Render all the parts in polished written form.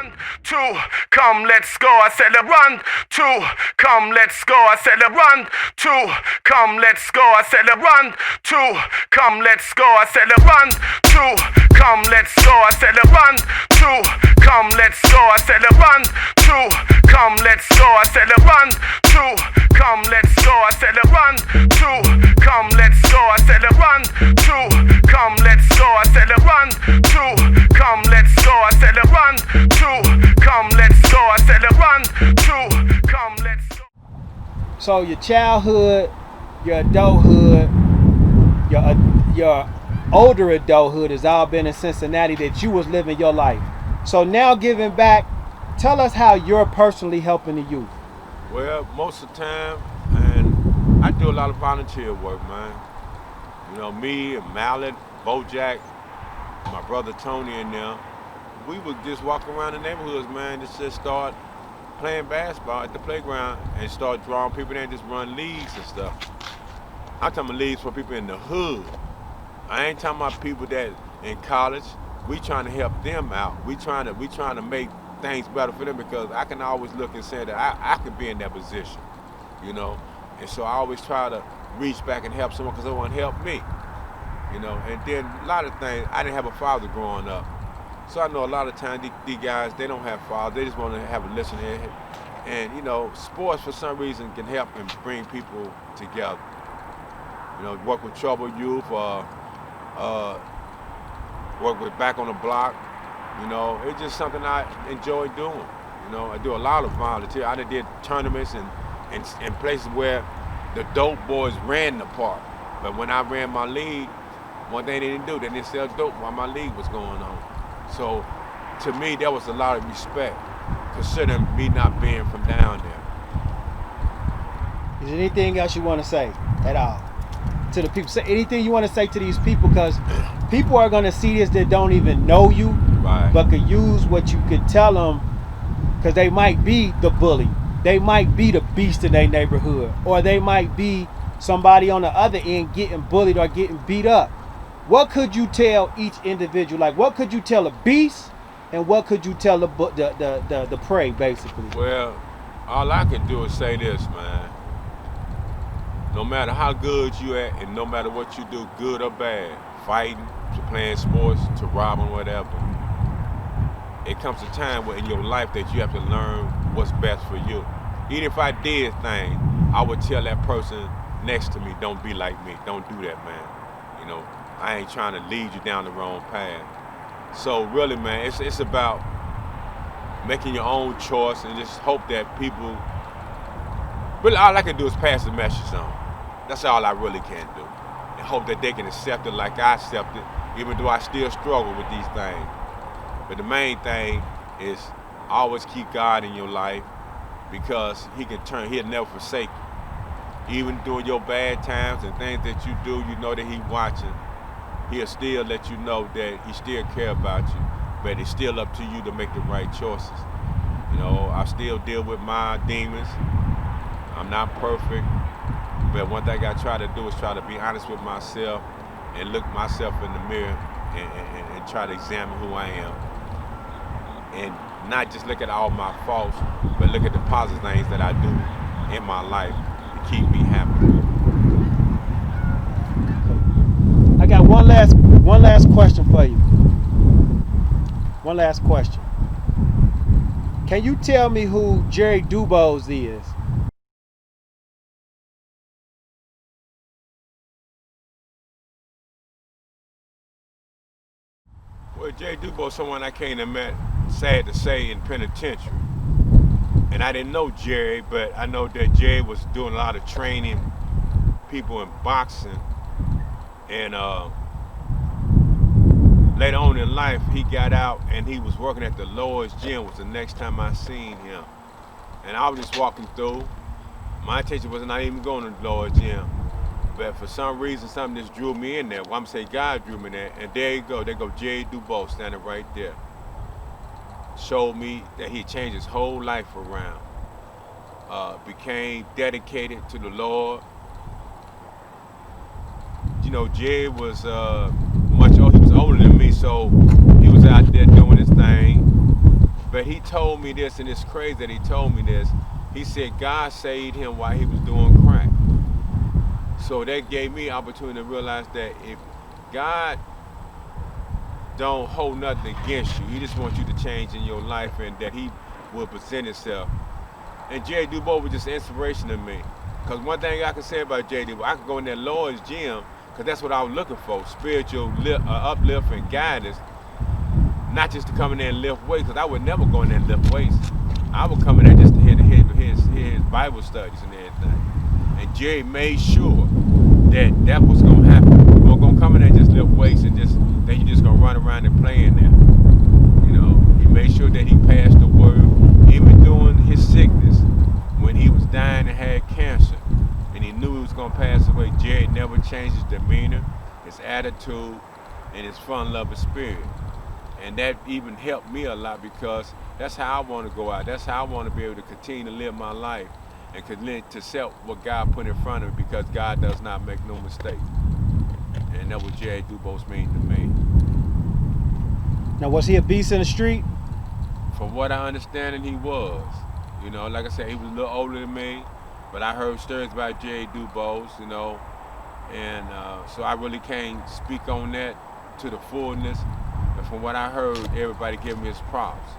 run, two, come, let's go. I said, run, two, come, let's go. I said, run, two, come, let's go. I said, run, two, come, let's go. I said, run, two, come, let's go. I said, run, two, come, let's go. I said, run, two, come, let's go. I said, run, two, come, let's go. I said, run, two, come, let's go. I said, run, two, come, let's go. I said, run, two, come, let's go. I said, run, two, come, let's go. I said, run, two, come, let's go. So your childhood, your adulthood, your older adulthood has all been in Cincinnati, that you was living your life. So now giving back, tell us how you're personally helping the youth. Well, most of the time, and I do a lot of volunteer work, man. You know, me and Mallet, Bojack, my brother Tony and them, we would just walk around the neighborhoods, man, just start playing basketball at the playground and start drawing people in and just run leagues and stuff. I'm talking about leagues for people in the hood. I ain't talking about people that in college. We trying to help them out. We trying to make things better for them, because I can always look and say that I could be in that position, you know. And so I always try to reach back and help someone because someone helped me, you know. And then a lot of things, I didn't have a father growing up. So I know a lot of times these guys, they don't have fathers. They just want to have a listening ear. And, you know, sports for some reason can help and bring people together. You know, work with troubled youth, work with Back on the Block. You know, it's just something I enjoy doing. You know, I do a lot of volunteer. I did tournaments and places where the dope boys ran the park. But when I ran my league, one thing they didn't do, they didn't sell dope while my league was going on. So to me, there was a lot of respect, considering me not being from down there. Is there anything else you want to say at all to the people? Say anything you want to say to these people, because people are going to see this that don't even know you, right, but could use what you could tell them, because they might be the bully, they might be the beast in their neighborhood, or they might be somebody on the other end getting bullied or getting beat up. What could you tell each individual? Like, what could you tell a beast, and what could you tell the prey, basically? Well, all I can do is say this, man. No matter how good you at, and no matter what you do, good or bad, fighting, to playing sports, to robbing, whatever, it comes a time in your life that you have to learn what's best for you. Even if I did things, I would tell that person next to me, don't be like me. Don't do that, man. You know, I ain't trying to lead you down the wrong path. So really, man, it's about making your own choice and just hope that people, really all I can do is pass the message on. That's all I really can do. And hope that they can accept it like I accept it, even though I still struggle with these things. But the main thing is always keep God in your life, because he'll never forsake you. Even during your bad times and things that you do, you know that he's watching. He'll still let you know that he still cares about you, but it's still up to you to make the right choices. You know, I still deal with my demons. I'm not perfect, but one thing I try to do is try to be honest with myself and look myself in the mirror and try to examine who I am. And not just look at all my faults, but look at the positive things that I do in my life to keep me happy. I got one last question for you. One last question. Can you tell me who Jerry Dubose is? Well, Jerry Dubose is someone I came to met, sad to say, in penitentiary. And I didn't know Jerry, but I know that Jerry was doing a lot of training people in boxing. And later on in life, he got out and he was working at the Lord's Gym. Was the next time I seen him. And I was just walking through. My intention was not even going to the Lord's Gym. But for some reason, something just drew me in there. Well, I'm going to say God drew me in there. And there you go. There go Jerry Dubose standing right there. Showed me that he changed his whole life around. Became dedicated to the Lord. You know, Jerry was he was older than me, so he was out there doing his thing. But he told me this, and it's crazy that he told me this. He said God saved him while he was doing crack. So that gave me opportunity to realize that if God don't hold nothing against you, he just wants you to change in your life, and that he will present himself. And Jerry Dubois was just inspiration to me. Because one thing I can say about Jerry Dubois, I could go in that Lord's gym, because that's what I was looking for, spiritual uplift and guidance. Not just to come in there and lift weights, because I would never go in there and lift weights. I would come in there just to hear his Bible studies and everything. And Jerry made sure that was going to happen. We weren't going to come in there and just lift weights and then you're just going to run around and play in there. You know, he made sure that he passed the word, even during his sickness, when he was dying and had cancer, and he knew he was going to pass away. Jerry never changed his demeanor, his attitude, and his fun-loving spirit. And that even helped me a lot, because that's how I want to go out. That's how I want to be able to continue to live my life and continue to accept what God put in front of me, because God does not make no mistake. And that's what Jerry Dubois means to me. Now, was he a beast in the street? From what I understand, he was. You know, like I said, he was a little older than me, but I heard stories about Jerry Dubois, you know, and so I really can't speak on that to the fullness. But from what I heard, everybody gave me his props.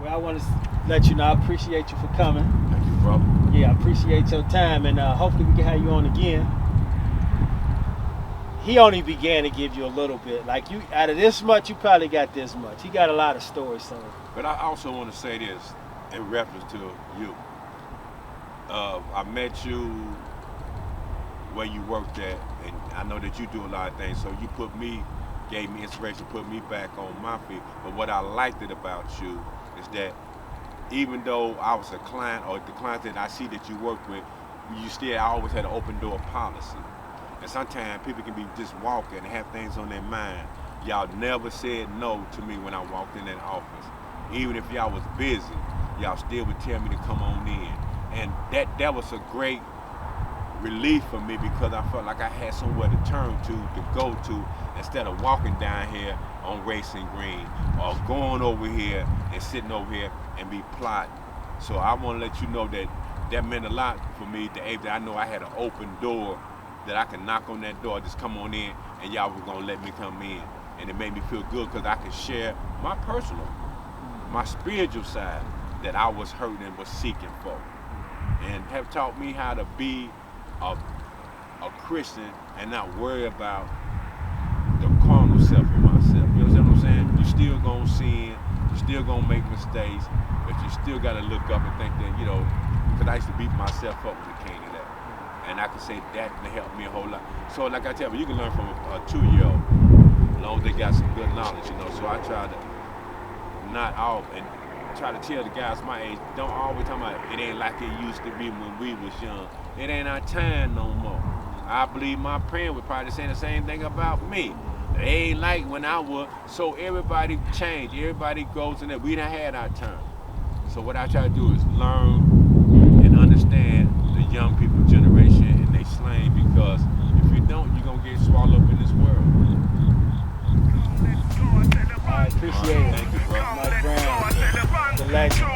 Well, I want to let you know I appreciate you for coming. Thank you, brother. Yeah, I appreciate your time, and hopefully we can have you on again. He only began to give you a little bit. Like, you, out of this much, you probably got this much. He got a lot of stories, so. But I also want to say this in reference to you. I met you where you worked at, and I know that you do a lot of things, so you gave me inspiration, put me back on my feet. But what I liked it about you is that even though I was a client, or the clients that I see that you work with, you still always had an open door policy. And sometimes people can be just walking and have things on their mind. Y'all never said no to me when I walked in that office. Even if y'all was busy, y'all still would tell me to come on in. And that was a great relief for me, because I felt like I had somewhere to turn to go to, instead of walking down here on Racing Green, or going over here and sitting over here and be plotting. So I want to let you know that meant a lot for me, that I know I had an open door, that I can knock on that door, just come on in, and y'all were gonna let me come in. And it made me feel good, because I could share my personal, my spiritual side that I was hurting and was seeking for. And have taught me how to be a Christian and not worry about the carnal self in myself. You understand what I'm saying? You still gonna sin, you still gonna make mistakes, but you still gotta look up and think that, you know, because I used to beat myself up when it came to that. And I can say that helped me a whole lot. So like I tell you, you can learn from a 2-year-old, as long as they got some good knowledge, you know. So I try to not all, and try to tell the guys my age, don't always talk about it ain't like it used to be when we was young. It ain't our time no more. I believe my parents would probably say the same thing about me. It ain't like when I was. So everybody changed. Everybody goes in there. We done had our turn. So what I try to do is learn and understand the young people generation and they slang, because if you don't, you're going to get swallowed up in this world. I appreciate it. Thank you, bro. Mike Brown, the legend.